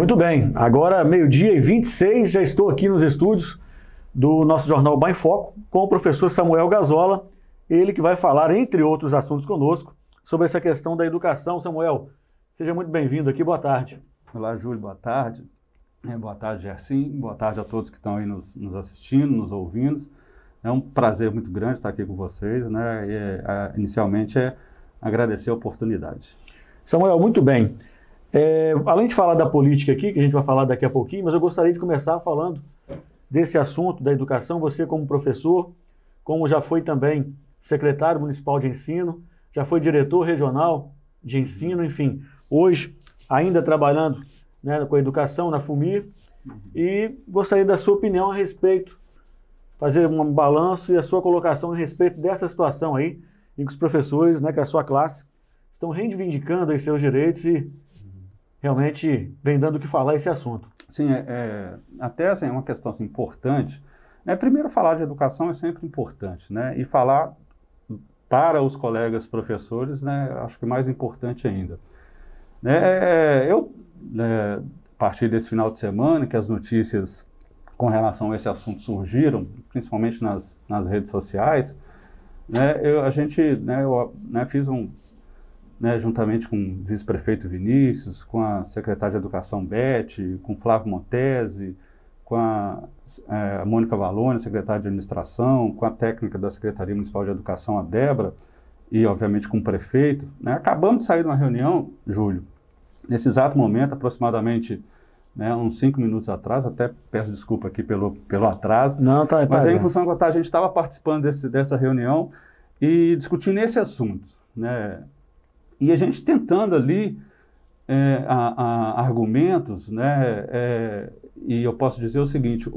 Muito bem, agora meio-dia e 26, já estou aqui nos estúdios do nosso jornal Bah em Foco com o professor Samuel Gazola, ele que vai falar, entre outros assuntos conosco, sobre essa questão da educação. Samuel, seja muito bem-vindo aqui, boa tarde. Olá, Júlio, boa tarde. Boa tarde, Gersim, boa tarde a todos que estão aí nos assistindo, nos ouvindo. É um prazer muito grande estar aqui com vocês, né? Inicialmente agradecer a oportunidade. Samuel, muito bem. Além de falar da política aqui, que a gente vai falar daqui a pouquinho, mas eu gostaria de começar falando desse assunto da educação. Você como professor, como já foi também secretário municipal de ensino, já foi diretor regional de ensino, enfim, hoje ainda trabalhando, né, com a educação na FUMIR, e gostaria da sua opinião a respeito, fazer um balanço e a sua colocação a respeito dessa situação aí, em que os professores, né, que é a sua classe, estão reivindicando aí seus direitos e realmente vem dando o que falar esse assunto. Sim, até assim, é uma questão assim, importante. Primeiro, falar de educação é sempre importante, né? E falar para os colegas professores, né, acho que mais importante ainda. A partir desse final de semana, que as notícias com relação a esse assunto surgiram, principalmente nas redes sociais, eu fiz juntamente com o vice-prefeito Vinícius, com a secretária de Educação Beth, com Flávio Montesi, com a Mônica Valone, secretária de Administração, com a técnica da Secretaria Municipal de Educação, a Débora, e obviamente com o prefeito, acabamos de sair de uma reunião, Júlio, nesse exato momento, aproximadamente uns 5 minutos atrás, até peço desculpa aqui pelo atraso, mas em função da a gente estava participando dessa reunião e discutindo esse assunto, né? E a gente tentando ali argumentos, né? E eu posso dizer o seguinte,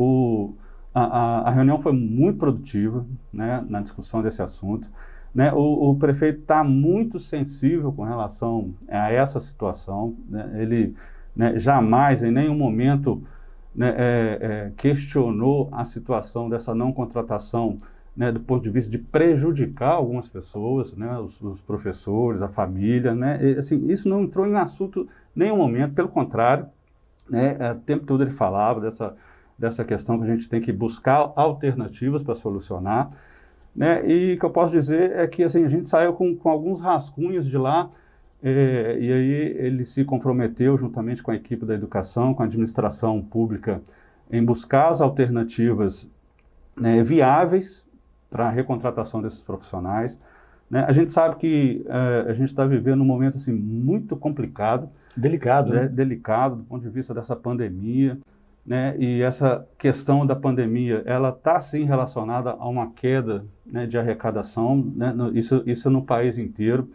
a reunião foi muito produtiva, né, na discussão desse assunto, né? O prefeito está muito sensível com relação a essa situação, né? Ele, né, jamais, em nenhum momento, né, questionou a situação dessa não contratação, né, do ponto de vista de prejudicar algumas pessoas, né, os professores, a família, né, assim, isso não entrou em assunto em nenhum momento, pelo contrário, né, o tempo todo ele falava dessa questão que a gente tem que buscar alternativas para solucionar, né, e o que eu posso dizer é que assim, a gente saiu com alguns rascunhos de lá, e aí ele se comprometeu juntamente com a equipe da educação, com a administração pública, em buscar as alternativas, né, viáveis para a recontratação desses profissionais, né? A gente sabe que a gente está vivendo um momento assim, muito complicado. Delicado, né? Delicado do ponto de vista dessa pandemia, né? E essa questão da pandemia, ela está sim relacionada a uma queda, né, de arrecadação, né? Isso no país inteiro.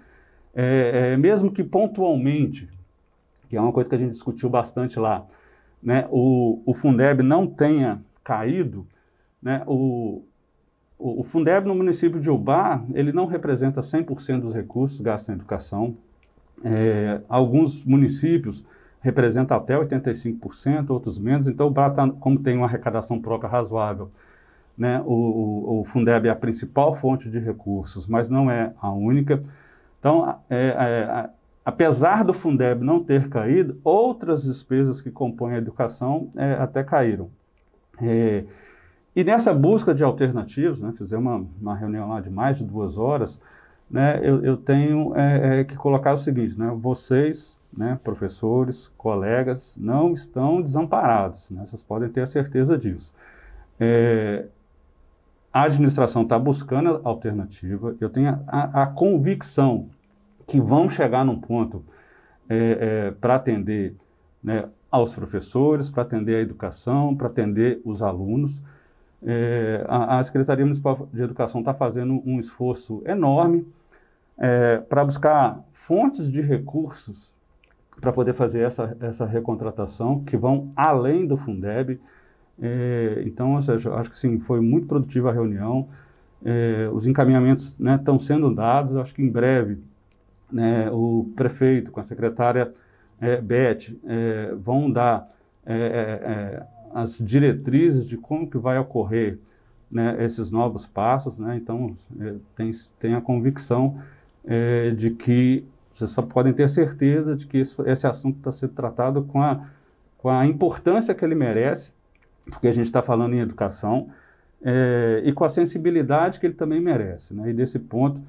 Mesmo que pontualmente, que é uma coisa que a gente discutiu bastante lá, né, o Fundeb não tenha caído, né, o Fundeb no município de Ubá, ele não representa 100% dos recursos gastos em educação. Alguns municípios representam até 85%, outros menos. Então, o Ubá, como tem uma arrecadação própria razoável, né, o Fundeb é a principal fonte de recursos, mas não é a única. Então, apesar do Fundeb não ter caído, outras despesas que compõem a educação até caíram. E nessa busca de alternativas, né, fizemos uma reunião lá de mais de 2 horas, né, eu tenho que colocar o seguinte, né, vocês, né, professores, colegas, não estão desamparados, né, vocês podem ter a certeza disso. A administração está buscando alternativa, eu tenho a convicção que vão chegar num ponto para atender, né, aos professores, para atender a educação, para atender os alunos. A Secretaria Municipal de Educação está fazendo um esforço enorme para buscar fontes de recursos para poder fazer essa recontratação, que vão além do Fundeb. Então, ou seja, acho que sim, foi muito produtiva a reunião, os encaminhamentos, né, estão sendo dados, acho que em breve, né, o prefeito com a secretária Beth vão dar as diretrizes de como que vai ocorrer, né, esses novos passos, né? Então, tem a convicção de que vocês só podem ter certeza de que esse assunto está sendo tratado com a com a importância que ele merece, porque a gente está falando em educação, e com a sensibilidade que ele também merece, né? E desse ponto,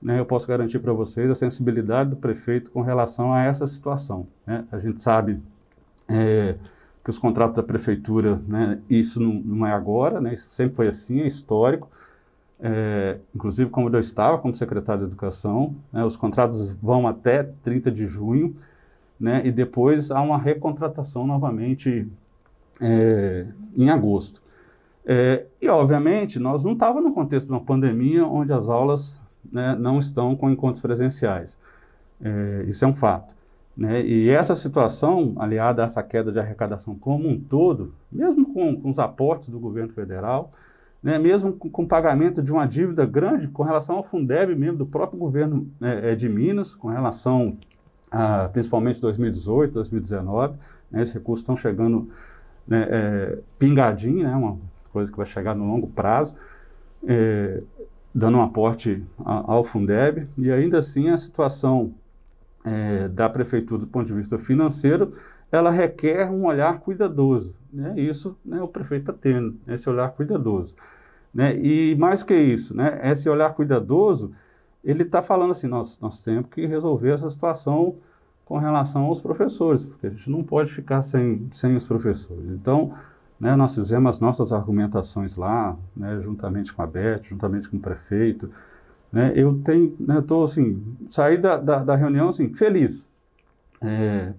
né, eu posso garantir para vocês a sensibilidade do prefeito com relação a essa situação, né? A gente sabe que os contratos da prefeitura, né, isso não é agora, né? Isso sempre foi assim, é histórico. Inclusive, como eu estava como secretário de Educação, né, os contratos vão até 30 de junho, né, e depois há uma recontratação novamente em agosto. E, obviamente, nós não estávamos no contexto de uma pandemia onde as aulas, né, não estão com encontros presenciais. Isso é um fato, né? E essa situação, aliada a essa queda de arrecadação como um todo, mesmo com os aportes do governo federal, né, mesmo com o pagamento de uma dívida grande com relação ao Fundeb mesmo, do próprio governo de Minas, com relação a principalmente 2018, 2019, né, esses recursos estão chegando, né, pingadinho, né, uma coisa que vai chegar no longo prazo, dando um aporte ao Fundeb, e ainda assim a situação da prefeitura do ponto de vista financeiro, ela requer um olhar cuidadoso, né? Isso, né, o prefeito está tendo, esse olhar cuidadoso, né? E mais do que isso, né, esse olhar cuidadoso, ele está falando assim, nós temos que resolver essa situação com relação aos professores, porque a gente não pode ficar sem os professores. Então, né, nós fizemos as nossas argumentações lá, né, juntamente com a Beth, juntamente com o prefeito, né? Eu estou assim, saí da reunião assim, feliz,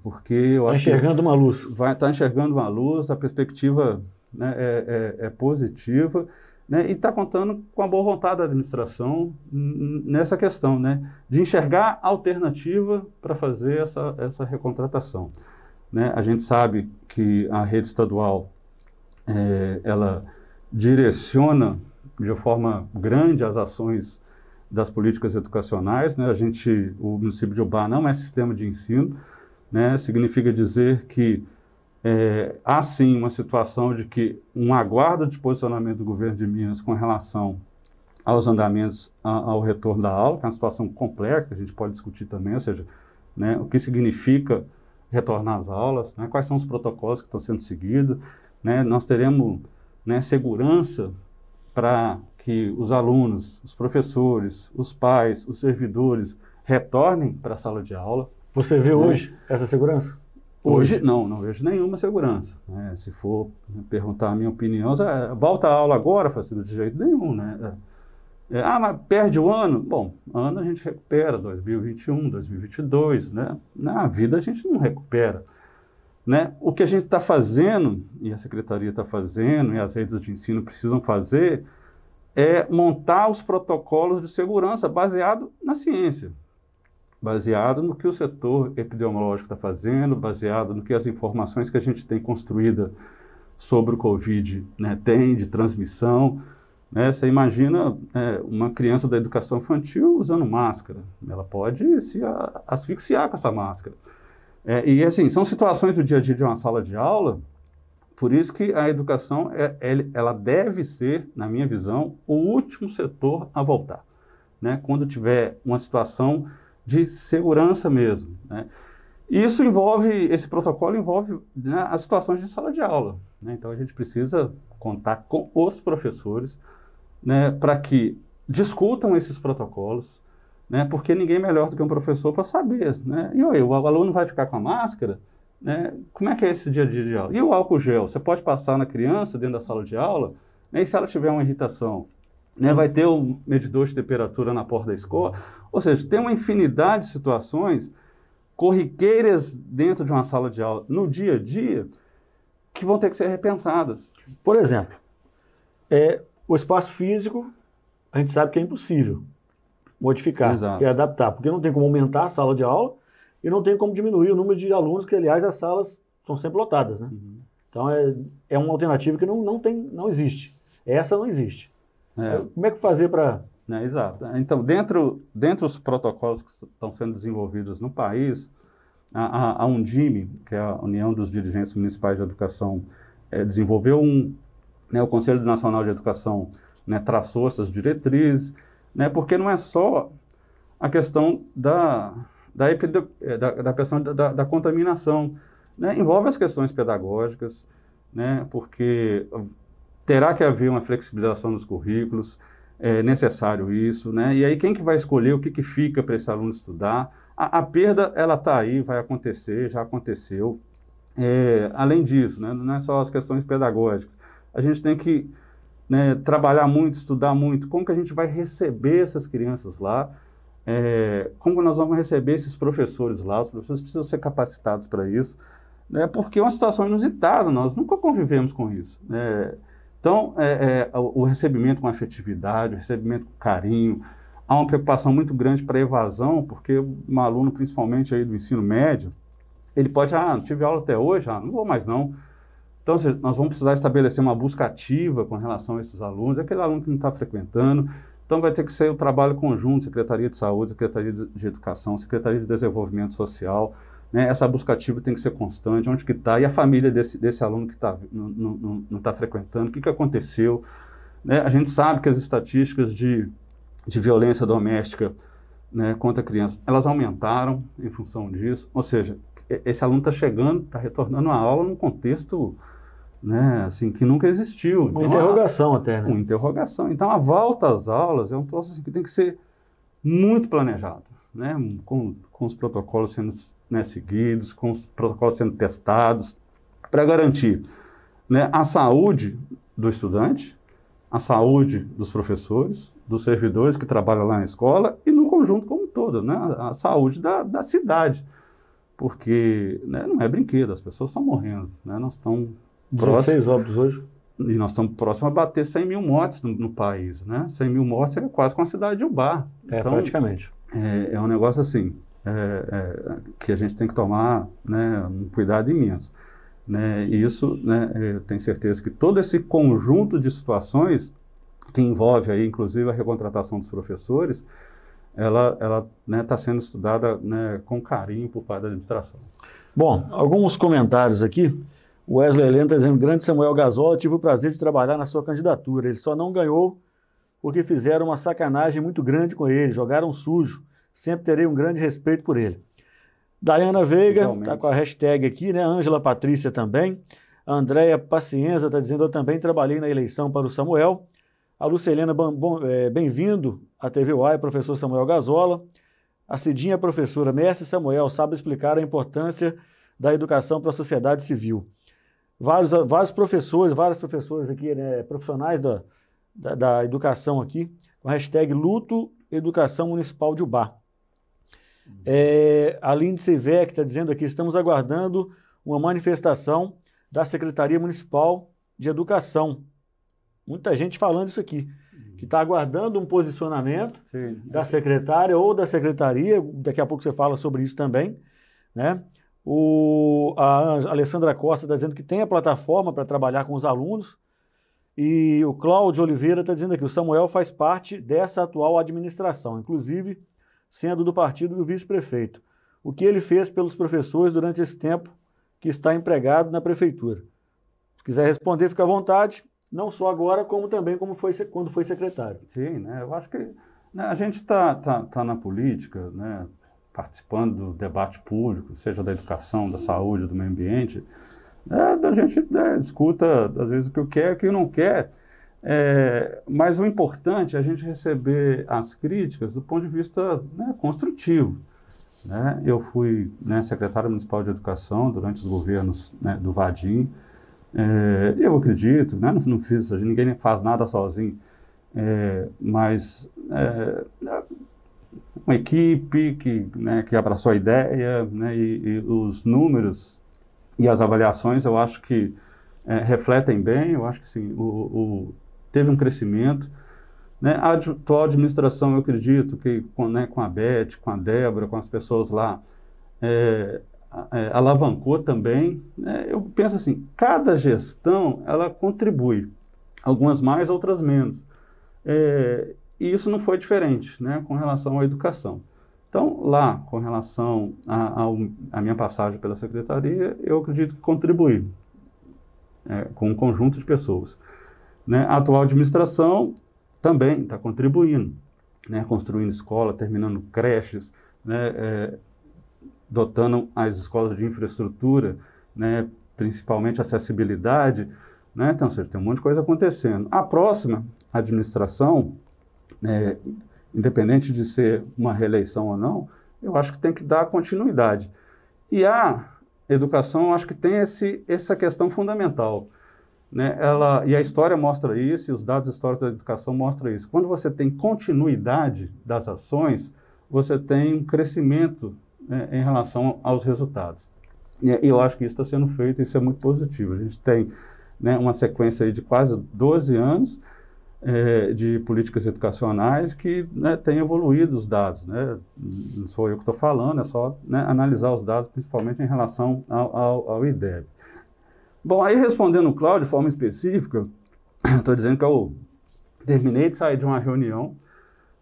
porque eu acho que enxergando uma luz. Vai estar enxergando uma luz, a perspectiva, né, é positiva, né, e está contando com a boa vontade da administração nessa questão, né, de enxergar alternativa para fazer essa recontratação, né? A gente sabe que a rede estadual ela direciona de forma grande as ações das políticas educacionais, né? O município de Ubá não é sistema de ensino, né? Significa dizer que há sim uma situação de que um aguardo de posicionamento do governo de Minas com relação aos andamentos ao retorno da aula, que é uma situação complexa, que a gente pode discutir também, ou seja, né, o que significa retornar às aulas, né, quais são os protocolos que estão sendo seguidos, né? Nós teremos, né, segurança para que os alunos, os professores, os pais, os servidores retornem para a sala de aula. Você vê hoje essa segurança? Hoje não vejo nenhuma segurança, né? Se for perguntar a minha opinião, volta a aula agora, Facilita, de jeito nenhum, né? Mas perde o ano? Bom, ano a gente recupera, 2021, 2022, né? Na vida a gente não recupera, né? O que a gente está fazendo, e a Secretaria está fazendo, e as redes de ensino precisam fazer, é montar os protocolos de segurança baseado na ciência, baseado no que o setor epidemiológico está fazendo, baseado no que as informações que a gente tem construída sobre o Covid, né, tem de transmissão, né? Você imagina uma criança da educação infantil usando máscara, ela pode se asfixiar com essa máscara. E assim, são situações do dia a dia de uma sala de aula, por isso que a educação, ela deve ser, na minha visão, o último setor a voltar, né? Quando tiver uma situação de segurança mesmo, né? Isso esse protocolo envolve, né, as situações de sala de aula, né? Então a gente precisa contar com os professores, né, para que discutam esses protocolos, né, porque ninguém é melhor do que um professor para saber, né? E o aluno vai ficar com a máscara, né? Como é que é esse dia a dia de aula? E o álcool gel? Você pode passar na criança dentro da sala de aula, né, e se ela tiver uma irritação, né, vai ter um medidor de temperatura na porta da escola. Ou seja, tem uma infinidade de situações corriqueiras dentro de uma sala de aula, no dia a dia, que vão ter que ser repensadas. Por exemplo, o espaço físico, a gente sabe que é impossível modificar. Exato. E adaptar, porque não tem como aumentar a sala de aula e não tem como diminuir o número de alunos, que, aliás, as salas são sempre lotadas, né? Uhum. Então, é uma alternativa que não existe. Essa não existe. Como é que fazer para... Exato. Então, dentro dos protocolos que estão sendo desenvolvidos no país, a Undime, que é a União dos Dirigentes Municipais de Educação, desenvolveu o Conselho Nacional de Educação, né, traçou essas diretrizes, né, porque não é só a questão da questão da contaminação, né, envolve as questões pedagógicas, né, porque terá que haver uma flexibilização dos currículos, é necessário isso, né, e aí quem que vai escolher o que fica para esse aluno estudar? A perda, ela está aí, vai acontecer, já aconteceu. Além disso, né, não é só as questões pedagógicas, a gente tem que, né, trabalhar muito, estudar muito, como que a gente vai receber essas crianças lá, como nós vamos receber esses professores lá, os professores precisam ser capacitados para isso, né, porque é uma situação inusitada, nós nunca convivemos com isso, né? Então, o recebimento com afetividade, o recebimento com carinho, há uma preocupação muito grande para a evasão, porque um aluno, principalmente aí do ensino médio, ele pode, não tive aula até hoje, não vou mais não. Então, nós vamos precisar estabelecer uma busca ativa com relação a esses alunos, aquele aluno que não está frequentando. Então, vai ter que ser o trabalho conjunto, Secretaria de Saúde, Secretaria de Educação, Secretaria de Desenvolvimento Social, né? Essa busca ativa tem que ser constante, onde que está, e a família desse aluno que não está frequentando, o que aconteceu, né? A gente sabe que as estatísticas de violência doméstica, né, contra crianças, elas aumentaram em função disso, ou seja, esse aluno está chegando, está retornando à aula num contexto, né, assim, que nunca existiu. Uma interrogação até, né? Uma interrogação. Então, a volta às aulas é um processo que tem que ser muito planejado, né, com os protocolos sendo, né, seguidos, com os protocolos sendo testados, para garantir, né, a saúde do estudante, a saúde dos professores, dos servidores que trabalham lá na escola e no conjunto como um todo, né? A saúde da cidade. Porque, né, não é brinquedo, as pessoas estão morrendo, né? Nós estamos 16 óbitos hoje. E nós estamos próximos a bater 100 mil mortes no país, né? 100 mil mortes é quase com a cidade de Ubá. Então, praticamente. É um negócio assim, que a gente tem que tomar, né, um cuidado imenso. Né, e isso, né, eu tenho certeza que todo esse conjunto de situações que envolve aí, inclusive, a recontratação dos professores, ela né, está sendo estudada, né, com carinho por parte da administração. Bom, alguns comentários aqui. O Wesley Helena está dizendo: grande Samuel Gazola, tive o prazer de trabalhar na sua candidatura. Ele só não ganhou porque fizeram uma sacanagem muito grande com ele, jogaram sujo. Sempre terei um grande respeito por ele. Dayana Veiga está com a hashtag aqui, né? Ângela Patrícia também. A Andréia Pacienza está dizendo: eu também trabalhei na eleição para o Samuel. A Lucelena, bem-vindo à TV UAI, professor Samuel Gazola. A Cidinha, professora, mestre Samuel, sabe explicar a importância da educação para a sociedade civil. Vários professores, várias professoras aqui, né, profissionais da educação aqui, com a hashtag Luto Educação Municipal de Ubá. A Lindsay Vec está dizendo aqui: estamos aguardando uma manifestação da Secretaria Municipal de Educação. Muita gente falando isso aqui, que está aguardando um posicionamento da secretária ou da secretaria. Daqui a pouco você fala sobre isso também, né? A Alessandra Costa está dizendo que tem a plataforma para trabalhar com os alunos. E o Cláudio Oliveira está dizendo aqui: o Samuel faz parte dessa atual administração, inclusive sendo do partido do vice-prefeito. O que ele fez pelos professores durante esse tempo que está empregado na prefeitura? Se quiser responder, fica à vontade, não só agora, como também quando foi secretário. Sim, né, eu acho que, né, a gente tá na política, né, participando do debate público, seja da educação, da saúde, do meio ambiente, a gente, né, escuta, às vezes, o que quer e o que não quer. Mas o importante é a gente receber as críticas do ponto de vista, né, construtivo. Né? Eu fui, né, secretário municipal de educação durante os governos, né, do Vadim. Eu acredito, né, não fiz, ninguém faz nada sozinho, mas uma equipe que abraçou a ideia, né, e os números e as avaliações, eu acho que refletem bem. Eu acho que sim, teve um crescimento. Né? A atual administração, eu acredito que com a Beth, com a Débora, com as pessoas lá, alavancou também. Né? Eu penso assim, cada gestão, ela contribui, algumas mais, outras menos. E isso não foi diferente, né, com relação à educação. Então, lá, com relação à minha passagem pela secretaria, eu acredito que contribuí com um conjunto de pessoas. Né? A atual administração também está contribuindo, né? Construindo escola, terminando creches, né? Dotando as escolas de infraestrutura né, principalmente acessibilidade, né, então, ou seja, tem um monte de coisa acontecendo. A próxima administração, né, independente de ser uma reeleição ou não, eu acho que tem que dar continuidade. E a educação, eu acho que tem essa questão fundamental, né? E a história mostra isso, e os dados históricos da educação mostram isso. Quando você tem continuidade das ações, você tem um crescimento, né, em relação aos resultados. E eu acho que isso está sendo feito, e isso é muito positivo. A gente tem, né, uma sequência aí de quase 12 anos de políticas educacionais que, né, tem evoluído os dados, né? Não sou eu que estou falando, é só, né, analisar os dados, principalmente em relação ao IDEB. Bom, aí respondendo o Cláudio de forma específica, estou dizendo que eu terminei de sair de uma reunião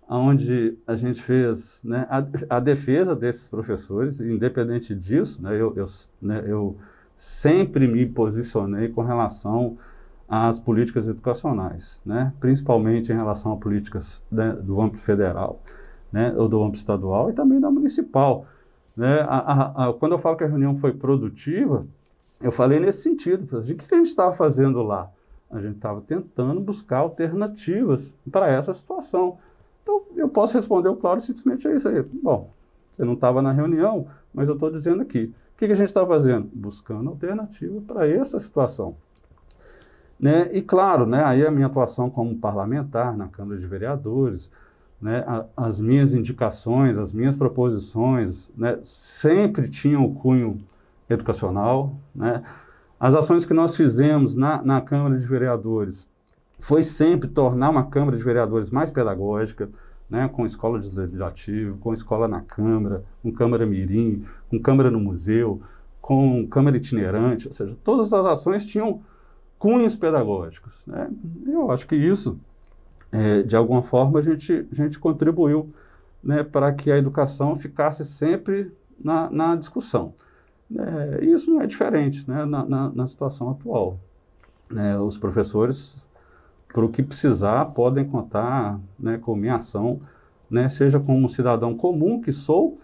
onde a gente fez, né, a defesa desses professores, independente disso, né, eu sempre me posicionei com relação às políticas educacionais, né, principalmente em relação a políticas, né, do âmbito federal, né, ou do âmbito estadual e também da municipal. Né. Quando eu falo que a reunião foi produtiva, eu falei nesse sentido. O que a gente estava fazendo lá? A gente estava tentando buscar alternativas para essa situação. Então, eu posso responder o Cláudio simplesmente é isso aí. Bom, você não estava na reunião, mas eu estou dizendo aqui. O que a gente está fazendo? Buscando alternativa para essa situação. Né? E claro, né, aí a minha atuação como parlamentar na Câmara de Vereadores, né, as minhas indicações, as minhas proposições, né, sempre tinham o cunho educacional, né? As ações que nós fizemos na Câmara de Vereadores foi sempre tornar uma Câmara de Vereadores mais pedagógica, né? Com escola legislativa, com escola na Câmara, com Câmara Mirim, com Câmara no Museu, com Câmara itinerante, ou seja, todas as ações tinham cunhos pedagógicos, né? Eu acho que isso, de alguma forma, a gente contribuiu, né, para que a educação ficasse sempre na discussão. Isso não é diferente, né, na situação atual. Os professores, para o que precisar, podem contar, né, com minha ação, né, seja como um cidadão comum que sou,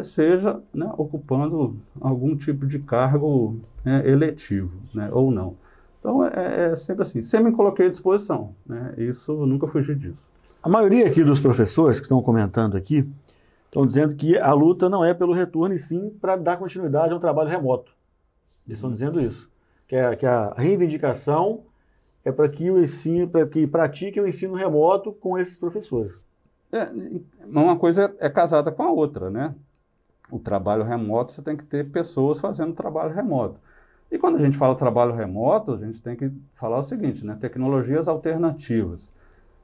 seja, né, ocupando algum tipo de cargo, eletivo, né, ou não. Então, é sempre assim. Sempre me coloquei à disposição, né, isso, nunca fugi disso. A maioria aqui dos professores que estão comentando aqui estão dizendo que a luta não é pelo retorno, e sim para dar continuidade ao trabalho remoto. Eles estão dizendo isso. Que a reivindicação é para que o ensino, para que pratiquem o ensino remoto com esses professores. Uma coisa é casada com a outra, né? O trabalho remoto, você tem que ter pessoas fazendo trabalho remoto. E quando a gente fala trabalho remoto, a gente tem que falar o seguinte, né? Tecnologias alternativas.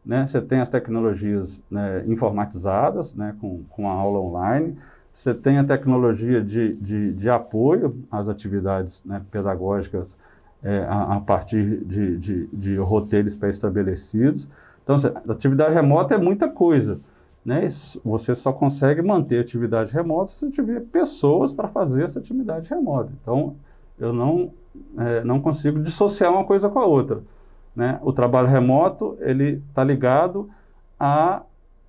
Né, você tem as tecnologias, né, informatizadas, né, com a aula online, você tem a tecnologia de apoio às atividades, né, pedagógicas a partir de roteiros pré-estabelecidos. Então, a atividade remota é muita coisa, né, você só consegue manter a atividade remota se tiver pessoas para fazer essa atividade remota. Então, eu não consigo dissociar uma coisa com a outra. Né? O trabalho remoto, ele está ligado a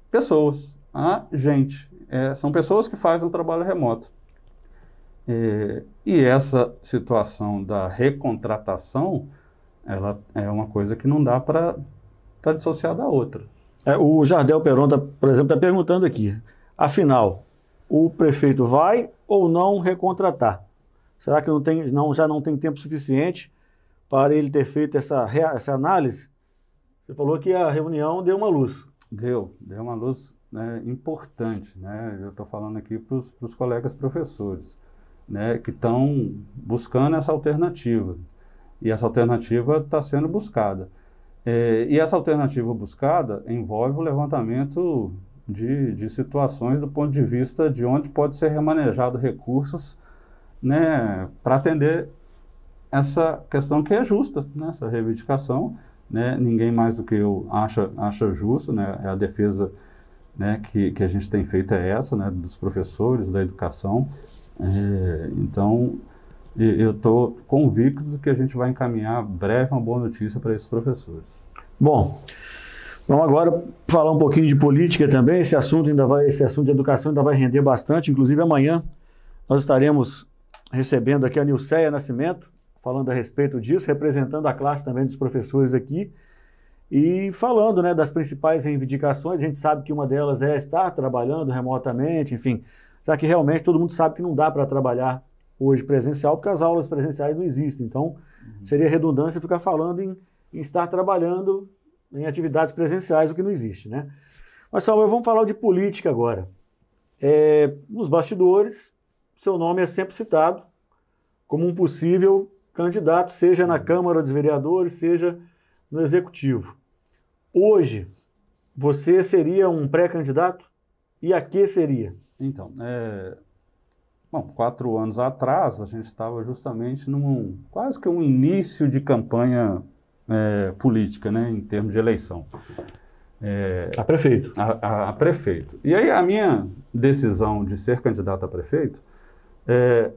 pessoas, a gente. São pessoas que fazem o trabalho remoto. E essa situação da recontratação, ela é uma coisa que não dá para dissociar da outra. O Jardel Peron, por exemplo, está perguntando aqui, afinal, o prefeito vai ou não recontratar? Será que já não tem tempo suficiente para ele ter feito essa análise? Você falou que a reunião deu uma luz. Deu uma luz, né, importante, né? Eu estou falando aqui para os colegas professores, né, que estão buscando essa alternativa. E essa alternativa está sendo buscada. E essa alternativa buscada envolve o levantamento de situações do ponto de vista de onde pode ser remanejado recursos, né, para atender essa questão que é justa, né, essa reivindicação, né, ninguém mais do que eu acha justo, né, a defesa, né, que a gente tem feito é essa, né, dos professores, da educação. Então, eu estou convicto de que a gente vai encaminhar breve uma boa notícia para esses professores. Bom, vamos agora falar um pouquinho de política também. Esse assunto de educação ainda vai render bastante. Inclusive, amanhã nós estaremos recebendo aqui a Nilceia Nascimento, falando a respeito disso, representando a classe também dos professores aqui, e falando, né, das principais reivindicações. A gente sabe que uma delas é estar trabalhando remotamente, enfim, já que realmente todo mundo sabe que não dá para trabalhar hoje presencial, porque as aulas presenciais não existem. Então, seria redundância ficar falando em estar trabalhando em atividades presenciais, o que não existe, né? Mas, Samuel, vamos falar de política agora. Nos bastidores, seu nome é sempre citado como um possível candidato, seja na Câmara dos Vereadores, seja no Executivo. Hoje, você seria um pré-candidato? E a que seria? Então, bom, 4 anos atrás, a gente estava justamente num quase que um início de campanha política, né, em termos de eleição. A prefeito. A prefeito. E aí a minha decisão de ser candidato a prefeito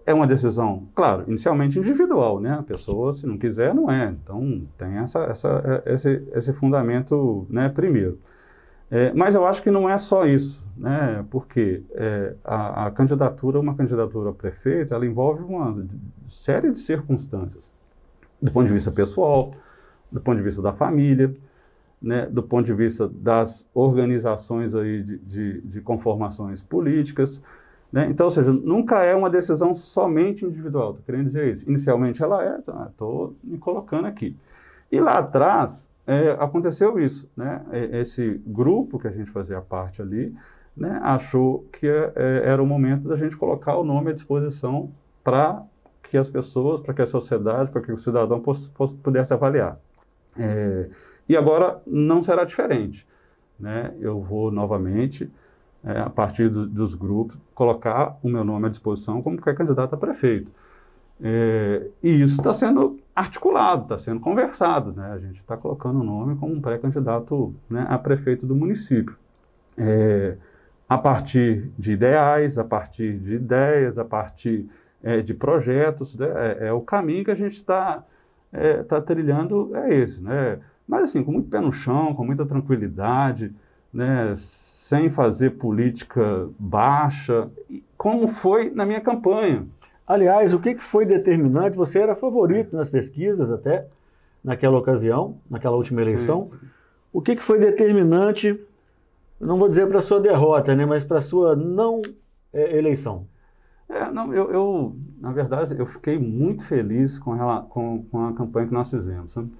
é uma decisão, claro, inicialmente individual, né? A pessoa, se não quiser, não é. Então, tem esse fundamento, né, primeiro. Mas eu acho que não é só isso, né? Porque a candidatura, uma candidatura a prefeito, ela envolve uma série de circunstâncias, do ponto de vista pessoal, do ponto de vista da família, né, do ponto de vista das organizações aí de conformações políticas, né? Então, ou seja, nunca é uma decisão somente individual, estou querendo dizer isso. Inicialmente ela estou me colocando aqui. E lá atrás aconteceu isso, né? Esse grupo que a gente fazia parte ali, né, achou que era o momento da gente colocar o nome à disposição para que as pessoas, para que a sociedade, para que o cidadão pudesse avaliar. E agora não será diferente, né? Eu vou novamente, a partir dos grupos, colocar o meu nome à disposição como candidato a prefeito. E isso está sendo articulado, está sendo conversado, né? A gente está colocando o nome como um pré-candidato, né, a prefeito do município. A partir de ideais, a partir de ideias, a partir de projetos, né? O caminho que a gente está trilhando esse, né? Mas assim, com muito pé no chão, com muita tranquilidade, né, sem fazer política baixa, como foi na minha campanha. Aliás, o que foi determinante? Você era favorito nas pesquisas até, naquela ocasião, naquela última eleição. Sim. O que foi determinante, não vou dizer para a sua derrota, né, mas para a sua não eleição? Eu, na verdade, eu fiquei muito feliz com a campanha que nós fizemos, sabe?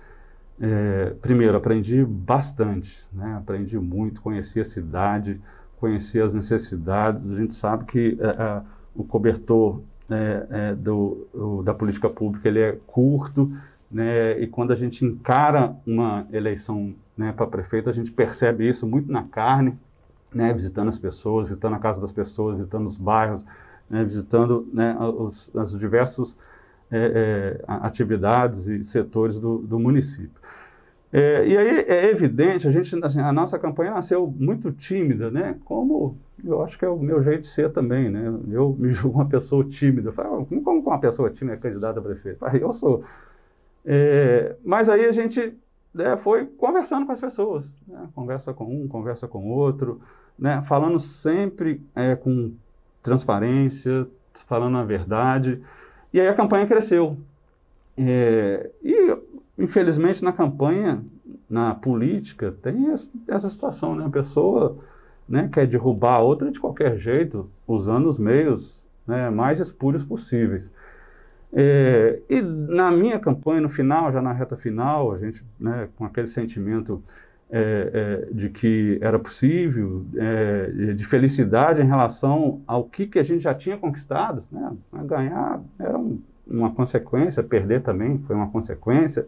Primeiro, aprendi bastante, né? Aprendi muito, conheci a cidade, conheci as necessidades. A gente sabe que o cobertor da política pública ele é curto, né? E quando a gente encara uma eleição, né, para prefeito, a gente percebe isso muito na carne, né? Visitando as pessoas, visitando a casa das pessoas, visitando os bairros, né? Visitando, né, os diversos atividades e setores do município. E aí é evidente, a nossa campanha nasceu muito tímida, né? Como eu acho que é o meu jeito de ser também, né? Eu me julgo uma pessoa tímida. Eu falo, como uma pessoa tímida é candidata a prefeito? Eu sou. Mas aí a gente foi conversando com as pessoas, né? Conversa com um, conversa com outro, né? Falando sempre com transparência, falando a verdade. E aí a campanha cresceu. E, infelizmente, na campanha, na política, tem essa situação, né? A pessoa, né, quer derrubar a outra de qualquer jeito, usando os meios, né, mais espúrios possíveis. E na minha campanha, no final, já na reta final, a gente, né, com aquele sentimento de que era possível, de felicidade em relação ao que a gente já tinha conquistado, né? Ganhar era uma consequência, perder também foi uma consequência.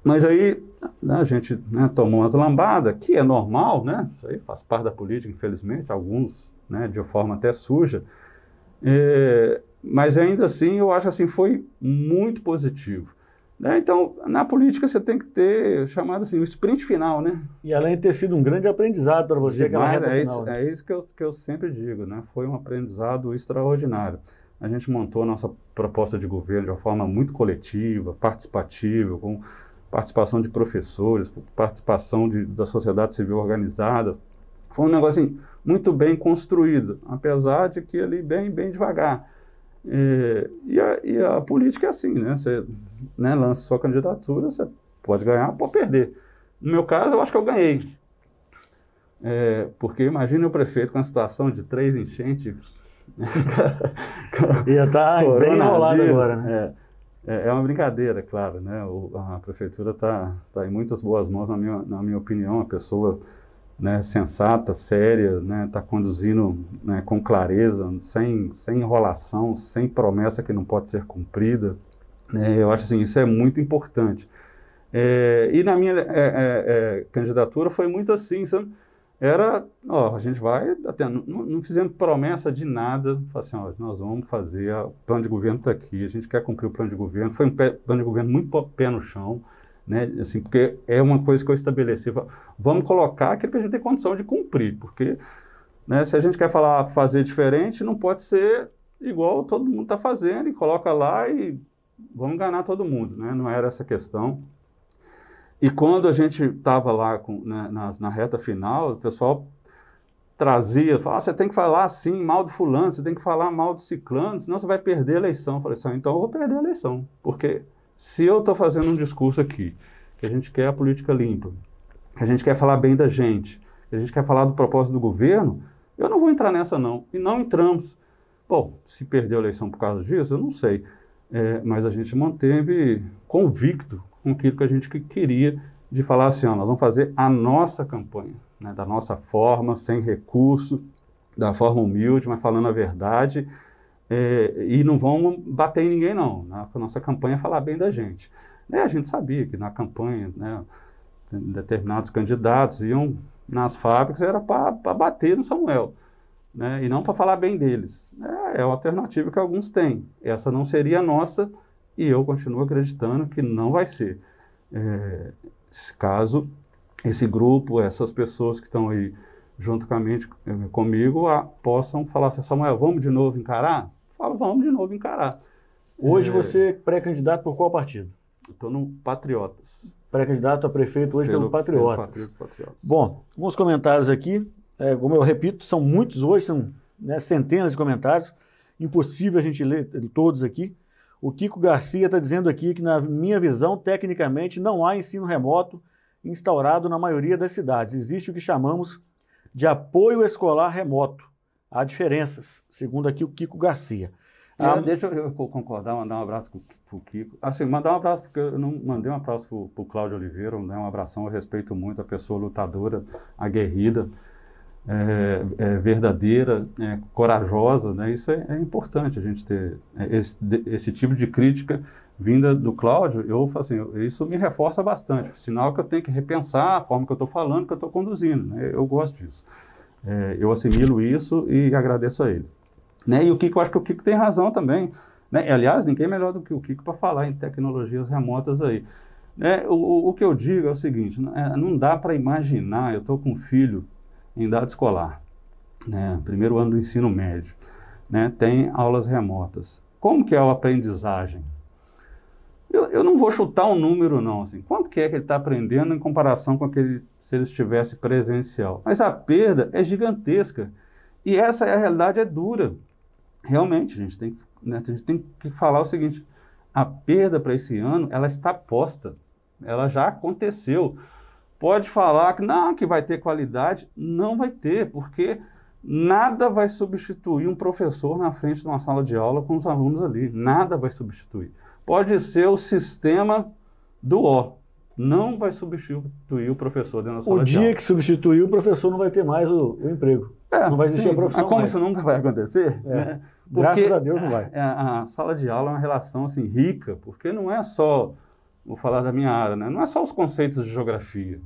Mas aí, né, a gente, né, tomou umas lambadas, que é normal, né? Isso aí faz parte da política, infelizmente, alguns, né, de forma até suja. Mas ainda assim, eu acho assim, foi muito positivo. Então, na política você tem que ter, chamado assim, o sprint final, né? E além de ter sido um grande aprendizado para você, aquela reta final. É isso que eu sempre digo, né? Foi um aprendizado extraordinário. A gente montou a nossa proposta de governo de uma forma muito coletiva, participativa, com participação de professores, participação da sociedade civil organizada, foi um negócio assim, muito bem construído, apesar de que ali bem devagar. E a política é assim, né? Você, né, lança sua candidatura, você pode ganhar, pode perder. No meu caso, eu acho que eu ganhei. Porque imagina o prefeito com a situação de 3 enchentes. Ia estar bem enrolado agora, né? É uma brincadeira, claro, né? A prefeitura está em muitas boas mãos, na minha opinião, a pessoa, né, sensata, séria, né, está conduzindo, né, com clareza, sem enrolação, sem promessa que não pode ser cumprida. Eu acho assim, isso é muito importante. E na minha candidatura foi muito assim, sabe? A gente vai, até não fizemos promessa de nada, assim, nós vamos fazer, o plano de governo está aqui, a gente quer cumprir o plano de governo, foi um plano de governo muito pé no chão, né, assim, porque é uma coisa que eu estabeleci, vamos colocar aquilo que a gente tem condição de cumprir, porque, né, se a gente quer fazer diferente, não pode ser igual todo mundo está fazendo, e coloca lá e vamos enganar todo mundo, né, não era essa questão. E quando a gente estava lá na reta final, o pessoal falava, você tem que falar assim, mal do fulano, você tem que falar mal do ciclano, senão você vai perder a eleição. Eu falei assim, então eu vou perder a eleição, porque se eu estou fazendo um discurso aqui, que a gente quer a política limpa, que a gente quer falar bem da gente, que a gente quer falar do propósito do governo, eu não vou entrar nessa não. E não entramos. Bom, se perdeu a eleição por causa disso, eu não sei. Mas a gente manteve convicto com aquilo que a gente queria, de falar assim, nós vamos fazer a nossa campanha, né, da nossa forma, sem recurso, da forma humilde, mas falando a verdade, e não vamos bater em ninguém não, a nossa campanha é falar bem da gente. A gente sabia que na campanha, né, determinados candidatos iam nas fábricas, era para bater no Samuel, né, e não para falar bem deles. É a alternativa que alguns têm, essa não seria a nossa, e eu continuo acreditando que não vai ser. Caso esse grupo, essas pessoas que estão aí juntamente comigo, possam falar assim, Samuel, vamos de novo encarar? Falo, vamos de novo encarar. Hoje você é pré-candidato por qual partido? Estou no Patriotas. Pré-candidato a prefeito hoje pelo Patriotas. Patriotas. Bom, alguns comentários aqui, como eu repito, são muitos hoje, são, né, centenas de comentários, impossível a gente ler todos aqui. O Kiko Garcia está dizendo aqui que, na minha visão, tecnicamente, não há ensino remoto instaurado na maioria das cidades. Existe o que chamamos de apoio escolar remoto. Há diferenças, segundo aqui o Kiko Garcia. Deixa eu concordar, mandar um abraço para o Kiko. Assim, mandar um abraço, porque eu não mandei um abraço para o Cláudio Oliveira, né, um abração, eu respeito muito a pessoa lutadora, aguerrida, verdadeira, corajosa, né? Isso é importante a gente ter esse tipo de crítica vinda do Cláudio. Eu falo assim, isso me reforça bastante, sinal que eu tenho que repensar a forma que eu estou falando, que eu estou conduzindo, né? Eu gosto disso, eu assimilo isso e agradeço a ele, né? E o Kiko, eu acho que o Kiko tem razão também, né? Aliás, ninguém é melhor do que o Kiko para falar em tecnologias remotas aí, né? O que eu digo é o seguinte, não dá para imaginar, eu estou com um filho em idade escolar, né, primeiro ano do ensino médio, né, tem aulas remotas. Como que é a aprendizagem? Eu não vou chutar um número não, assim, quanto que ele está aprendendo em comparação com aquele se ele estivesse presencial? Mas a perda é gigantesca, e essa é a realidade, é dura. Realmente, a gente tem que falar o seguinte, a perda para esse ano, ela está posta, ela já aconteceu. Pode falar que não, que vai ter qualidade, não vai ter, porque nada vai substituir um professor na frente de uma sala de aula com os alunos ali, nada vai substituir. Pode ser o sistema do O, não vai substituir o professor dentro da sala de aula. O dia que substituir, o professor não vai ter mais o emprego, não vai existir a profissão. Como isso nunca vai acontecer, né? Graças a Deus não vai. A sala de aula é uma relação assim, rica, porque não é só... Vou falar da minha área, né? Não é só os conceitos de geografia,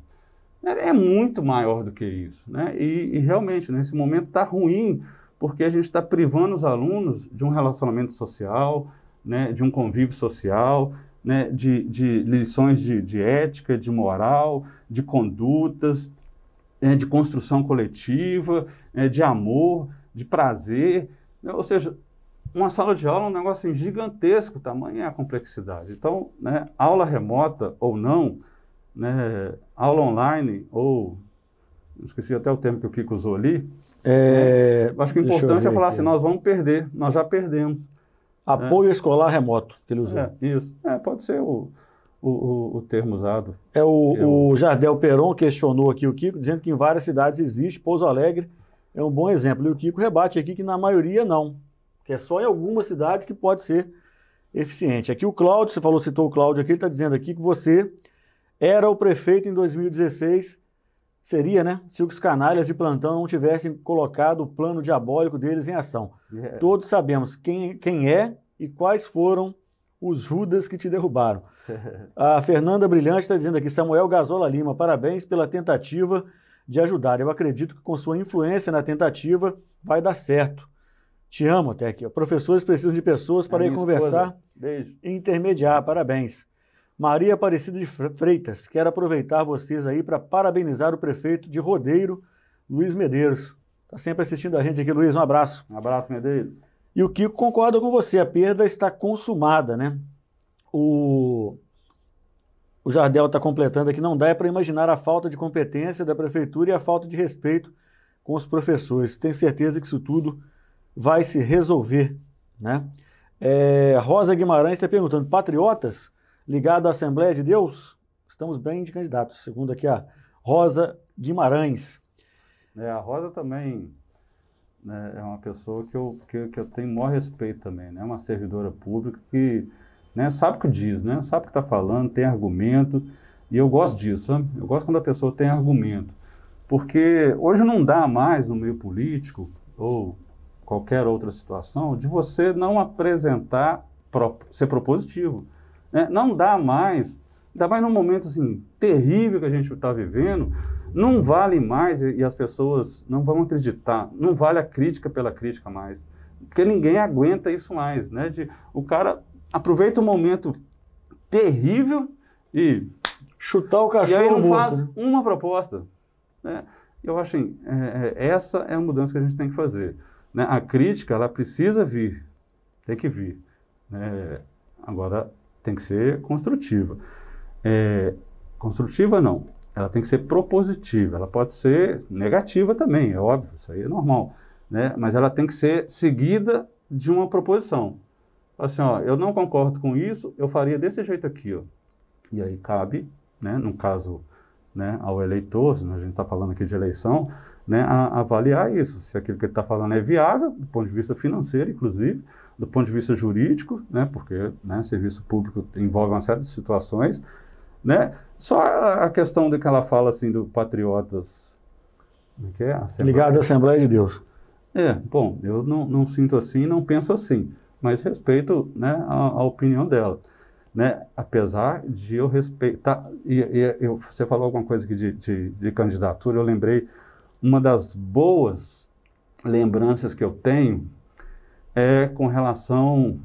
é muito maior do que isso, né? E realmente, nesse momento está ruim, porque a gente está privando os alunos de um relacionamento social, né? De um convívio social, né? De lições de ética, de moral, de condutas, de construção coletiva, de amor, de prazer, né? Ou seja, uma sala de aula é um negócio assim, gigantesco, tamanho é a complexidade. Então, né, aula remota ou não, né, aula online ou esqueci até o termo que o Kiko usou ali. Acho que o Deixa eu importante ver é falar aqui. assim, nós vamos perder, nós já perdemos. Apoio escolar remoto, que ele usou. Isso. Pode ser o termo usado. O Jardel Peron questionou aqui o Kiko, dizendo que em várias cidades existe, Pouso Alegre é um bom exemplo. E o Kiko rebate aqui que na maioria não, que é só em algumas cidades que pode ser eficiente. Aqui o Cláudio, você citou o Cláudio aqui, ele está dizendo aqui que você era o prefeito em 2016, seria, né, se os canalhas de plantão não tivessem colocado o plano diabólico deles em ação. Todos sabemos quem é e quais foram os Judas que te derrubaram. A Fernanda Brilhante está dizendo aqui, Samuel Gazola Lima, parabéns pela tentativa de ajudar. Eu acredito que com sua influência na tentativa vai dar certo. Te amo até aqui. Professores precisam de pessoas para ir conversar e intermediar. Parabéns. Maria Aparecida de Freitas, quero aproveitar vocês aí para parabenizar o prefeito de Rodeiro, Luiz Medeiros. Está sempre assistindo a gente aqui, Luiz. Um abraço. Um abraço, Medeiros. E o Kiko concorda com você, a perda está consumada, né? O Jardel está completando aqui, não dá para imaginar a falta de competência da prefeitura e a falta de respeito com os professores. Tenho certeza que isso tudo vai se resolver, né? Rosa Guimarães está perguntando, patriotas ligados à Assembleia de Deus? Estamos bem de candidatos, segundo aqui a Rosa Guimarães. A Rosa também, né, é uma pessoa que eu tenho o maior respeito também, né? Uma servidora pública que, né, sabe o que diz, né? Sabe o que está falando, tem argumento, e eu gosto disso, sabe? Eu gosto quando a pessoa tem argumento, porque hoje não dá mais no meio político, ou qualquer outra situação, de você não apresentar, ser propositivo. Né? Não dá mais, ainda mais num momento assim, terrível que a gente está vivendo, não vale mais, e as pessoas não vão acreditar, não vale a crítica pela crítica mais, porque ninguém aguenta isso mais, né? O cara aproveita um momento terrível e chutar o cachorro e aí não morto, faz, né? uma proposta. Né? Eu acho assim, essa é a mudança que a gente tem que fazer. Né? A crítica, ela precisa vir, tem que vir. Né? Agora, tem que ser construtiva. Construtiva não, ela tem que ser propositiva, ela pode ser negativa também, é óbvio, isso aí é normal. Né? Mas ela tem que ser seguida de uma proposição. Assim, ó, eu não concordo com isso, eu faria desse jeito aqui. Ó. E aí cabe, né, no caso, né, ao eleitor, a gente está falando aqui de eleição, né, a avaliar isso, se aquilo que ele está falando é viável, do ponto de vista financeiro, inclusive, do ponto de vista jurídico, né, porque, né, serviço público envolve uma série de situações, né, só a questão de que ela fala assim do patriotas, que é? Ligado à Assembleia de Deus. Bom, eu não sinto assim, não penso assim, mas respeito, né, a opinião dela. Né, apesar de eu respeitar, você falou alguma coisa aqui de candidatura, eu lembrei, uma das boas lembranças que eu tenho é com relação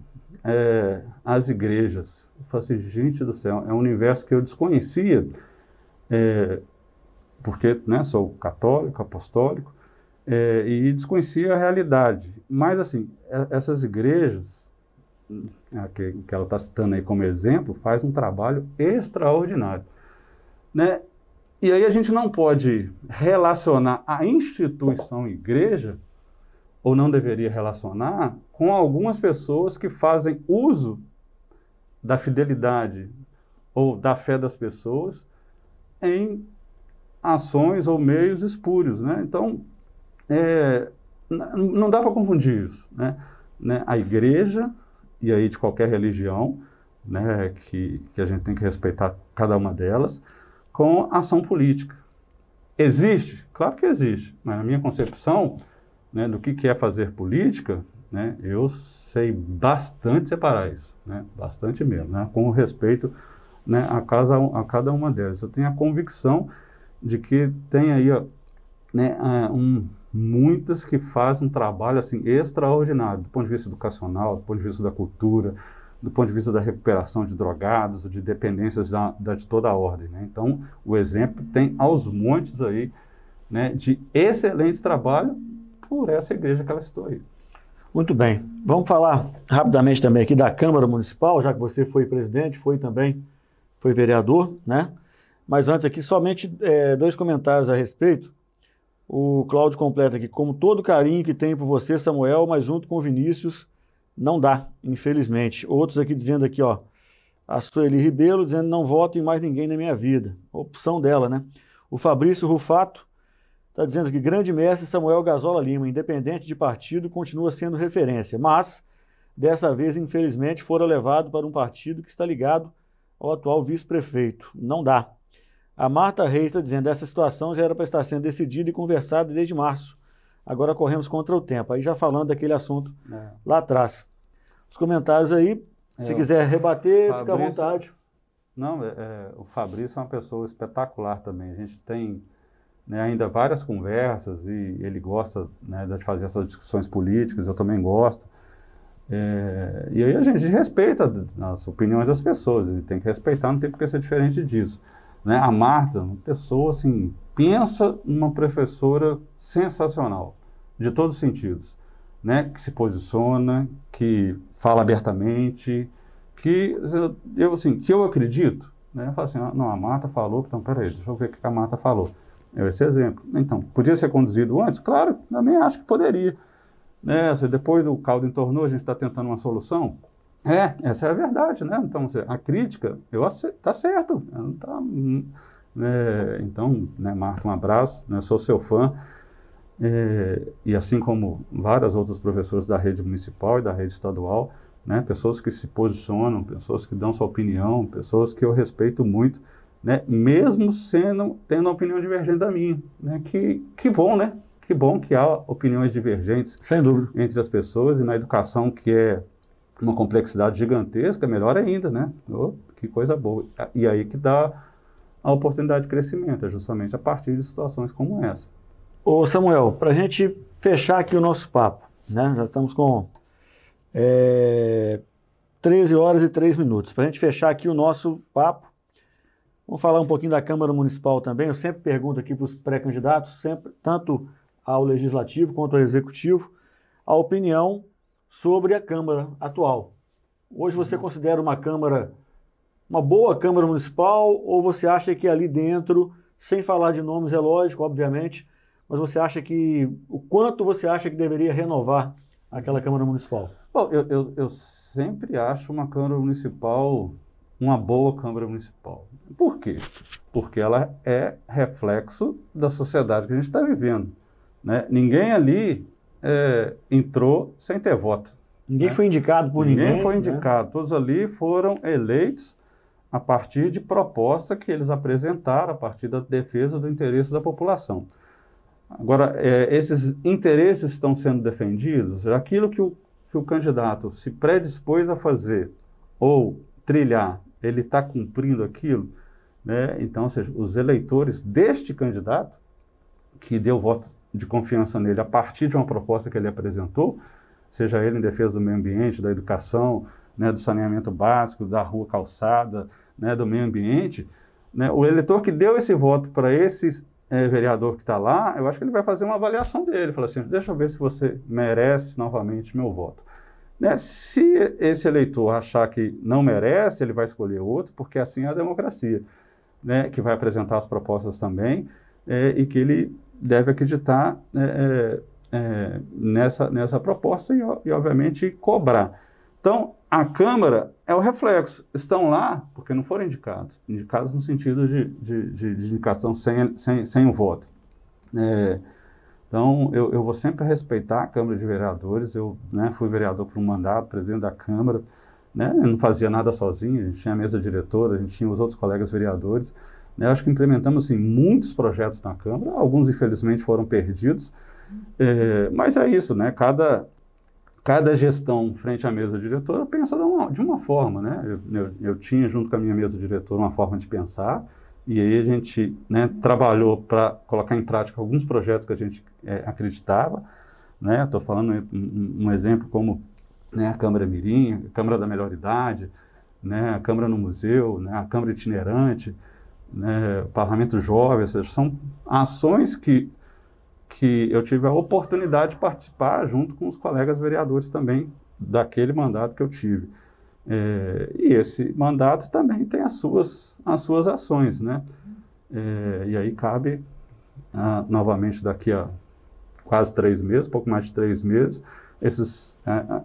às igrejas. Eu falo assim, gente do céu, é um universo que eu desconhecia, porque, né, sou católico, apostólico, e desconhecia a realidade. Mas, assim, essas igrejas, que ela está citando aí como exemplo, faz um trabalho extraordinário. Né? E aí a gente não pode relacionar a instituição igreja, ou não deveria relacionar, com algumas pessoas que fazem uso da fidelidade ou da fé das pessoas em ações ou meios espúrios. Né? Então, não dá para confundir isso. Né? A igreja, e aí de qualquer religião, né, que a gente tem que respeitar cada uma delas, com ação política. Existe? Claro que existe, mas na minha concepção, né, do que é fazer política, né, eu sei bastante separar isso, né, bastante mesmo, né, com respeito, né, a cada uma delas. Eu tenho a convicção de que tem aí, ó, né, muitas que fazem um trabalho assim, extraordinário, do ponto de vista educacional, do ponto de vista da cultura, do ponto de vista da recuperação de drogados, de dependências de toda a ordem. Né? Então, o exemplo tem aos montes aí, né, de excelentes trabalhos por essa igreja que ela citou aí. Muito bem. Vamos falar rapidamente também aqui da Câmara Municipal, já que você foi presidente, foi vereador, né? Mas antes aqui, somente 2 comentários a respeito. O Cláudio completa aqui, como todo carinho que tem por você, Samuel, mas junto com o Vinícius, não dá, infelizmente. Outros aqui dizendo aqui, ó, a Sueli Ribeiro dizendo, não voto em mais ninguém na minha vida. Opção dela, né? O Fabrício Rufato está dizendo que grande mestre Samuel Gazola Lima, independente de partido, continua sendo referência, mas dessa vez, infelizmente, fora levado para um partido que está ligado ao atual vice-prefeito. Não dá. A Marta Reis está dizendo, essa situação já era para estar sendo decidida e conversada desde março. Agora corremos contra o tempo. Aí já falando daquele assunto lá atrás. Os comentários aí, se quiser rebater, fica à vontade. Não, o Fabrício é uma pessoa espetacular também. A gente tem, né, ainda várias conversas e ele gosta, né, de fazer essas discussões políticas, eu também gosto. E aí a gente respeita as opiniões das pessoas, e tem que respeitar, não tem por que ser diferente disso. Né? A Marta, uma pessoa assim, pensa numa professora sensacional, de todos os sentidos, né? Que se posiciona, que fala abertamente, que eu acredito, né? Eu falo assim, não, a Marta falou, então peraí, deixa eu ver o que a Marta falou. Esse exemplo. Então, podia ser conduzido antes? Claro, também acho que poderia. Né? Depois do caldo entornou, a gente está tentando uma solução. Essa é a verdade, né? Então, a crítica, tá certo. Então, né, Marta, um abraço, né, sou seu fã. E assim como várias outras professoras da rede municipal e da rede estadual, né, pessoas que se posicionam, pessoas que dão sua opinião, pessoas que eu respeito muito, né, mesmo tendo uma opinião divergente da minha. Né? Que bom, né? Que bom que há opiniões divergentes, sem dúvida, entre as pessoas, e na educação, que é uma complexidade gigantesca, melhor ainda, né? Que coisa boa. E aí que dá a oportunidade de crescimento, é justamente a partir de situações como essa. Ô Samuel, para a gente fechar aqui o nosso papo, né? Já estamos com 13 horas e 3 minutos. Para a gente fechar aqui o nosso papo, vamos falar um pouquinho da Câmara Municipal também. Eu sempre pergunto aqui para os pré-candidatos, sempre, tanto ao Legislativo quanto ao Executivo, a opinião sobre a Câmara atual. Hoje você considera uma Câmara, uma boa Câmara Municipal, ou você acha que ali dentro, sem falar de nomes, é lógico, obviamente, mas você acha que, o quanto você acha que deveria renovar aquela Câmara Municipal? Bom, eu sempre acho uma Câmara Municipal uma boa Câmara Municipal. Por quê? Porque ela é reflexo da sociedade que a gente está vivendo. Né? Ninguém ali entrou sem ter voto. Ninguém foi indicado por ninguém. Ninguém foi indicado. Né? Todos ali foram eleitos a partir de proposta que eles apresentaram, a partir da defesa do interesse da população. Agora, esses interesses estão sendo defendidos, aquilo que o candidato se predispôs a fazer ou trilhar, ele está cumprindo aquilo, né? Então, ou seja, os eleitores deste candidato, que deu voto de confiança nele a partir de uma proposta que ele apresentou, seja ele em defesa do meio ambiente, da educação, né, do saneamento básico, da rua calçada, né, do meio ambiente, né, o eleitor que deu esse voto para esse vereador que está lá, eu acho que ele vai fazer uma avaliação dele, fala assim, deixa eu ver se você merece novamente meu voto. Né, se esse eleitor achar que não merece, ele vai escolher outro, porque assim é a democracia, né, que vai apresentar as propostas também, e que ele deve acreditar nessa proposta e, obviamente, cobrar. Então, a Câmara é o reflexo. Estão lá porque não foram indicados. Indicados no sentido de indicação sem o voto. Então, eu vou sempre respeitar a Câmara de Vereadores. Eu, né, fui vereador por um mandato, presidente da Câmara. Né, eu não fazia nada sozinho, a gente tinha a mesa diretora, a gente tinha os outros colegas vereadores. Né, acho que implementamos assim, muitos projetos na Câmara, alguns infelizmente foram perdidos, mas é isso, né? Cada gestão frente à mesa diretora pensa de uma forma, né? Eu tinha junto com a minha mesa diretora uma forma de pensar, e aí a gente, né, trabalhou para colocar em prática alguns projetos que a gente acreditava, né? Estou falando um exemplo como, né, a Câmara Mirim, a Câmara da Melhor Idade, né, a Câmara no Museu, né, a Câmara Itinerante, né, o Parlamento Jovem, ou seja, são ações que eu tive a oportunidade de participar junto com os colegas vereadores também daquele mandato que eu tive. E esse mandato também tem as suas ações, né? E aí cabe novamente daqui a quase 3 meses, pouco mais de 3 meses,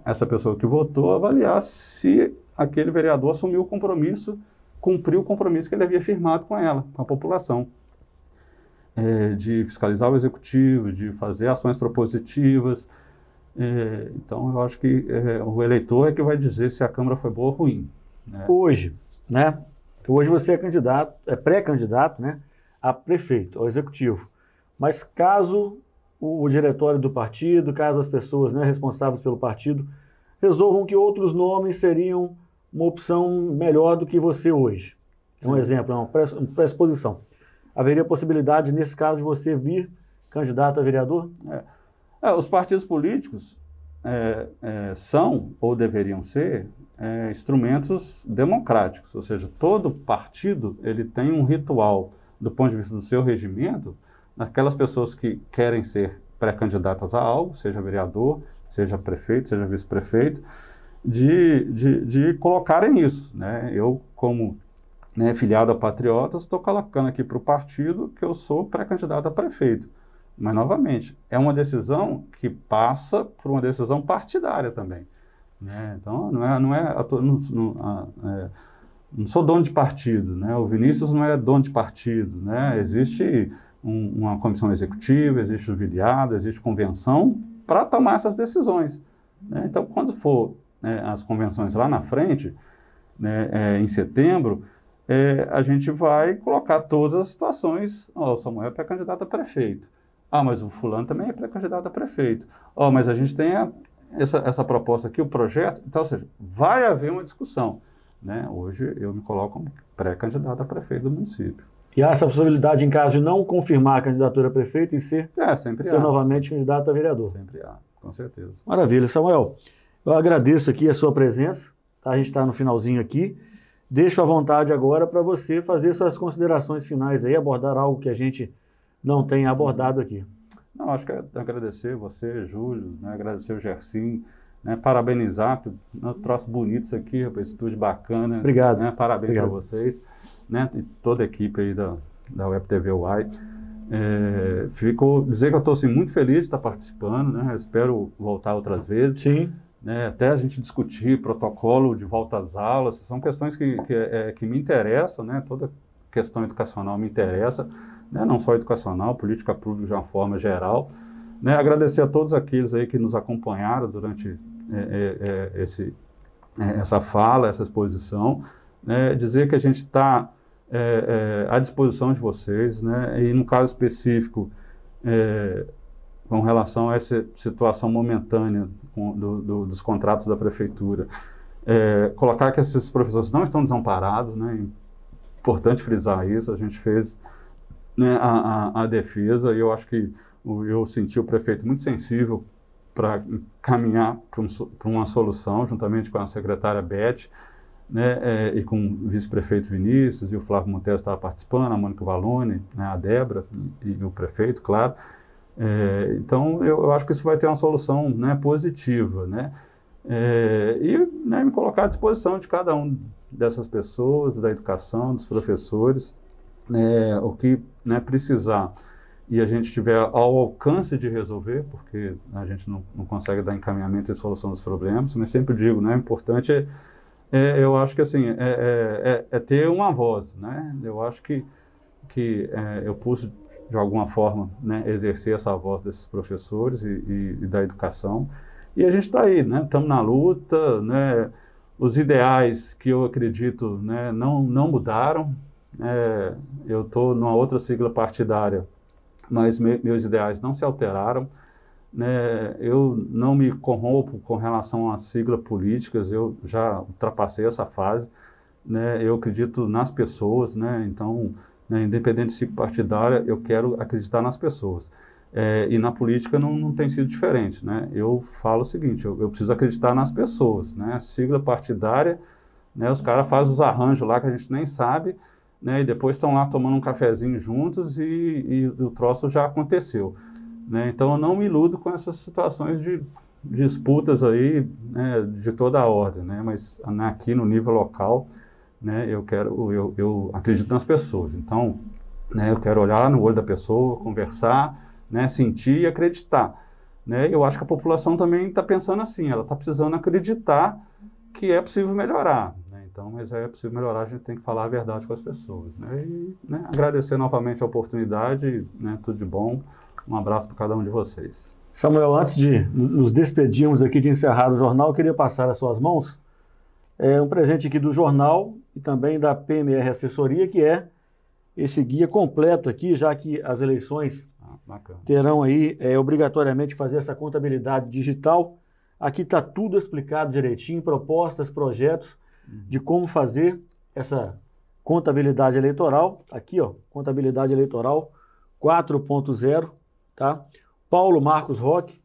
essa pessoa que votou avaliar se aquele vereador assumiu o compromisso, cumpriu o compromisso que ele havia firmado com ela, com a população, de fiscalizar o executivo, de fazer ações propositivas. Então, eu acho que o eleitor é que vai dizer se a Câmara foi boa ou ruim. Né? Hoje, né? Hoje você é candidato, é pré-candidato, né, a prefeito, ao executivo. Mas caso o diretório do partido, caso as pessoas, né, responsáveis pelo partido, resolvam que outros nomes seriam uma opção melhor do que você hoje. Um exemplo, uma pressuposição. Haveria possibilidade, nesse caso, de você vir candidato a vereador? Os partidos políticos são, ou deveriam ser, instrumentos democráticos, ou seja, todo partido ele tem um ritual, do ponto de vista do seu regimento, naquelas pessoas que querem ser pré-candidatas a algo, seja vereador, seja prefeito, seja vice-prefeito, de colocarem isso. Né? Eu, como filiado a Patriotas, estou colocando aqui para o partido que eu sou pré-candidato a prefeito. Mas, novamente, é uma decisão que passa por uma decisão partidária também. Né? Então, não sou dono de partido, né? O Vinícius não é dono de partido, né? Existe uma comissão executiva, existe o filiado, existe convenção para tomar essas decisões. Né? Então, quando for as convenções lá na frente, né, em setembro, a gente vai colocar todas as situações. O Samuel é pré-candidato a prefeito. Mas o fulano também é pré-candidato a prefeito. Mas a gente tem essa proposta aqui, o projeto. Então, ou seja, vai haver uma discussão. Né? Hoje eu me coloco como pré-candidato a prefeito do município. E há essa possibilidade, em caso de não confirmar a candidatura a prefeito, e ser novamente candidato a vereador? Sempre há, com certeza. Maravilha. Samuel, eu agradeço aqui a sua presença. Tá? A gente está no finalzinho aqui. Deixo à vontade agora para você fazer suas considerações finais aí, abordar algo que a gente não tenha abordado aqui. Não, acho que é agradecer você, Júlio, né, agradecer o Gersim, né, parabenizar, troço bonito isso aqui, rapaz, estúdio bacana. Obrigado. Né, parabéns para vocês, né, e toda a equipe aí da Web TV UAI. Dizer que eu estou assim, muito feliz de estar participando, né, espero voltar outras vezes. Sim. Né, até a gente discutir protocolo de volta às aulas, são questões que me interessam, né, toda questão educacional me interessa, né, não só educacional, política pública de uma forma geral. Né, agradecer a todos aqueles aí que nos acompanharam durante essa fala, essa exposição, né, dizer que a gente está à disposição de vocês, né, e no caso específico, com relação a essa situação momentânea dos contratos da prefeitura, colocar que esses professores não estão desamparados, né, é importante frisar isso, a gente fez, né, a defesa, e eu acho que eu senti o prefeito muito sensível para caminhar para uma solução, juntamente com a secretária Beth, né, e com o vice-prefeito Vinícius, e o Flávio Montes estava participando, a Mônica Valone, né, a Débora e o prefeito, claro. Então, eu acho que isso vai ter uma solução, né, positiva, né, e, né, me colocar à disposição de cada um dessas pessoas, da educação, dos professores, o que, né, precisar e a gente tiver ao alcance de resolver, porque a gente não consegue dar encaminhamento e solução dos problemas, mas sempre digo, né, o importante eu acho que assim, ter uma voz, né, eu acho que eu pude de alguma forma, né, exercer essa voz desses professores e da educação, e a gente está aí, né, estamos na luta, né, os ideais que eu acredito, né, não mudaram, eu estou numa outra sigla partidária, mas meus ideais não se alteraram, né, eu não me corrompo com relação às siglas políticas, eu já ultrapassei essa fase, né, eu acredito nas pessoas, né, então, né, independente de sigla partidária, eu quero acreditar nas pessoas. E na política não tem sido diferente, né? Eu falo o seguinte, eu preciso acreditar nas pessoas, né? A sigla partidária, né, os caras fazem os arranjos lá que a gente nem sabe, né, e depois estão lá tomando um cafezinho juntos e o troço já aconteceu. Né? Então eu não me iludo com essas situações de disputas aí, né, de toda a ordem, né? Mas aqui no nível local, né, eu acredito nas pessoas. Então, né? Eu quero olhar no olho da pessoa, conversar, né? Sentir e acreditar, né? Eu acho que a população também está pensando assim, ela está precisando acreditar que é possível melhorar, né? Então, mas é possível melhorar, a gente tem que falar a verdade com as pessoas, né? E, né, agradecer novamente a oportunidade, né? Tudo de bom, um abraço para cada um de vocês. Samuel, antes de nos despedirmos aqui, de encerrar o jornal, eu queria passar às suas mãos um presente aqui do jornal e também da PMR Assessoria, que é esse guia completo aqui, já que as eleições terão aí obrigatoriamente fazer essa contabilidade digital. Aqui está tudo explicado direitinho, propostas, projetos de como fazer essa contabilidade eleitoral. Aqui, ó, contabilidade eleitoral 4.0, tá? Paulo Marcos Roque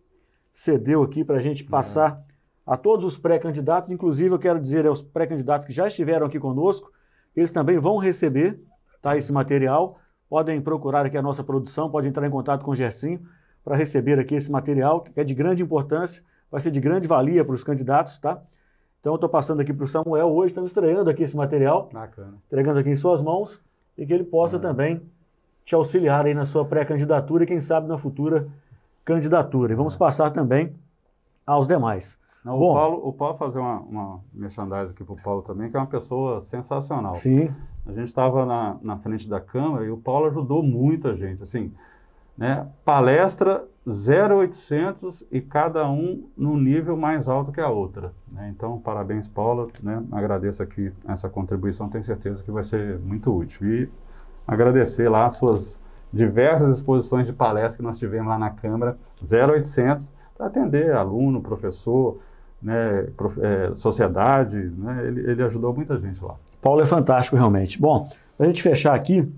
cedeu aqui para a gente passar a todos os pré-candidatos. Inclusive, eu quero dizer aos pré-candidatos que já estiveram aqui conosco, eles também vão receber, tá, esse material. Podem procurar aqui a nossa produção, podem entrar em contato com o Gersinho para receber aqui esse material, que é de grande importância, vai ser de grande valia para os candidatos, tá? Então, eu estou passando aqui para o Samuel hoje, estamos estreando aqui esse material, entregando aqui em suas mãos, e que ele possa também te auxiliar aí na sua pré-candidatura e, quem sabe, na futura candidatura. E vamos passar também aos demais. Não, o Paulo fazer uma merchandising aqui para o Paulo também, que é uma pessoa sensacional. Sim. A gente estava na frente da Câmara e o Paulo ajudou muita gente, assim, né? Palestra 0800 e cada um num nível mais alto que a outra, né? Então, parabéns, Paulo, né? Agradeço aqui essa contribuição, tenho certeza que vai ser muito útil. E agradecer lá as suas diversas exposições de palestra que nós tivemos lá na Câmara, 0800, para atender aluno, professor, né, sociedade, né? Ele ajudou muita gente lá. Paulo é fantástico, realmente. Bom, para a gente fechar aqui,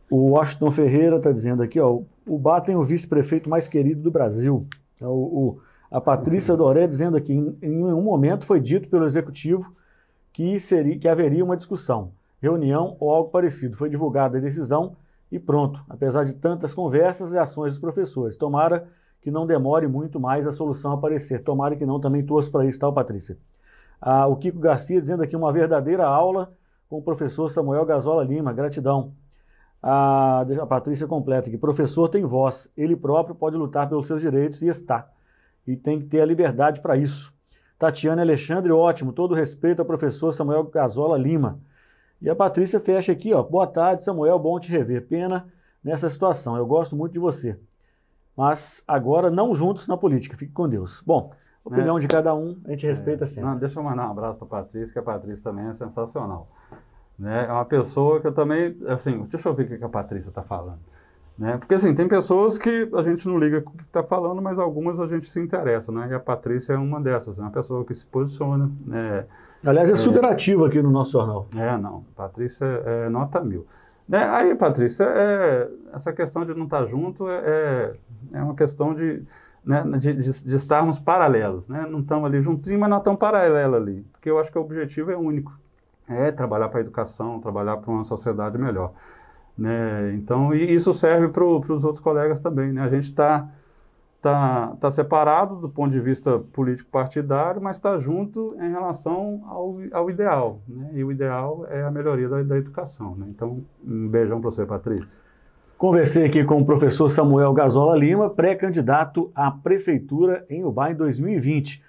o Washington Ferreira está dizendo aqui, ó, o Bá tem o vice-prefeito mais querido do Brasil. A Patrícia Doré dizendo aqui, em um momento foi dito pelo Executivo que haveria uma discussão, reunião ou algo parecido. Foi divulgada a decisão e pronto, apesar de tantas conversas e ações dos professores. Tomara que não demore muito mais a solução aparecer. Tomara que não, também torço para isso, tá, Patrícia? O Kiko Garcia dizendo aqui, uma verdadeira aula com o professor Samuel Gazola Lima, gratidão. A Patrícia completa aqui, professor tem voz, ele próprio pode lutar pelos seus direitos e está. E tem que ter a liberdade para isso. Tatiana Alexandre, ótimo, todo respeito ao professor Samuel Gazola Lima. E a Patrícia fecha aqui, ó, boa tarde, Samuel, bom te rever. Pena nessa situação, eu gosto muito de você. Mas agora não juntos na política, fique com Deus. Bom, opinião de cada um, a gente respeita sempre. Não, deixa eu mandar um abraço para a Patrícia, que a Patrícia também é sensacional. Né? É uma pessoa que eu também, assim, deixa eu ver o que a Patrícia está falando. Né? Porque assim, tem pessoas que a gente não liga com o que está falando, mas algumas a gente se interessa, né? E a Patrícia é uma dessas, é uma pessoa que se posiciona. Né? Aliás, é super ativa aqui no nosso jornal. Não, Patrícia é nota 1000. Né? Aí, Patrícia, essa questão de não estar junto é uma questão de estarmos paralelos, né? Não estamos ali juntinhos, mas nós estamos paralelos ali, porque eu acho que o objetivo é único, trabalhar para a educação, trabalhar para uma sociedade melhor, né? Então, e isso serve para os outros colegas também, né? A gente está separado do ponto de vista político-partidário, mas está junto em relação ao ideal, né? E o ideal é a melhoria da educação, né? Então, um beijão para você, Patrícia. Conversei aqui com o professor Samuel Gazola Lima, pré-candidato à prefeitura em Ubá em 2020.